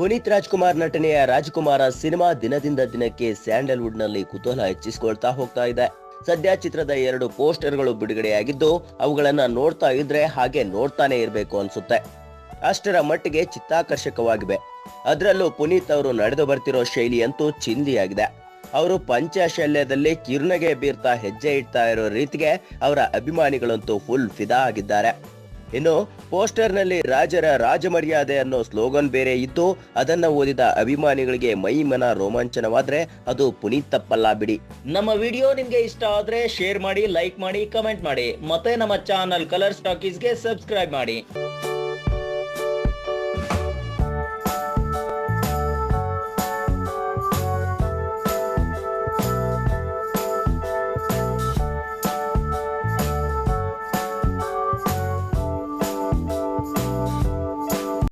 ಪುನೀತ್ ರಾಜ್ಕುಮಾರ್ ನಟನೆಯ ರಾಜಕುಮಾರ ಸಿನಿಮಾ ದಿನದಿಂದ ದಿನಕ್ಕೆ ಸ್ಯಾಂಡಲ್ವುಡ್ ನಲ್ಲಿ ಕುತೂಹಲ ಹೆಚ್ಚಿಸಿಕೊಳ್ತಾ ಹೋಗ್ತಾ ಇದೆ. ಸದ್ಯ ಚಿತ್ರದ 2 ಪೋಸ್ಟರ್ಗಳು ಬಿಡುಗಡೆಯಾಗಿದ್ದು ಅವುಗಳನ್ನ ನೋಡ್ತಾ ಇದ್ರೆ ಹಾಗೆ ನೋಡ್ತಾನೆ ಇರಬೇಕು ಅನ್ಸುತ್ತೆ. ಅಷ್ಟರ ಮಟ್ಟಿಗೆ ಚಿತ್ತಾಕರ್ಷಕವಾಗಿವೆ. ಅದರಲ್ಲೂ ಪುನೀತ್ ಅವರು ನಡೆದು ಬರ್ತಿರೋ ಶೈಲಿ ಅಂತೂ ಚಿಂದಿಯಾಗಿದೆ. ಅವರು ಪಂಚಶಲ್ಯದಲ್ಲಿ ಕಿರುನಗೆ ಬೀರ್ತಾ ಹೆಜ್ಜೆ ಇಡ್ತಾ ಇರೋ ರೀತಿಗೆ ಅವರ ಅಭಿಮಾನಿಗಳಂತೂ ಫುಲ್ ಫಿದಾ ಆಗಿದ್ದಾರೆ. ಇನ್ನು ಪೋಸ್ಟರ್ ನಲ್ಲಿ ರಾಜರ ರಾಜಮರ್ಯಾದೆ ಅನ್ನೋ ಸ್ಲೋಗನ್ ಬೇರೆ ಇದ್ದು ಅದನ್ನ ಓದಿದ ಅಭಿಮಾನಿಗಳಿಗೆ ಮೈ ಮನ ರೋಮಾಂಚನವಾದ್ರೆ ಅದು ಪುನೀತ್ ತಪ್ಪಲ್ಲ ಬಿಡಿ. ನಮ್ಮ ವಿಡಿಯೋ ನಿಮ್ಗೆ ಇಷ್ಟ ಆದ್ರೆ ಶೇರ್ ಮಾಡಿ, ಲೈಕ್ ಮಾಡಿ, ಕಮೆಂಟ್ ಮಾಡಿ, ಮತ್ತೆ ನಮ್ಮ ಚಾನಲ್ ಕಲರ್ಸ್ ಟಾಕೀಸ್ಗೆ ಸಬ್ಸ್ಕ್ರೈಬ್ ಮಾಡಿ.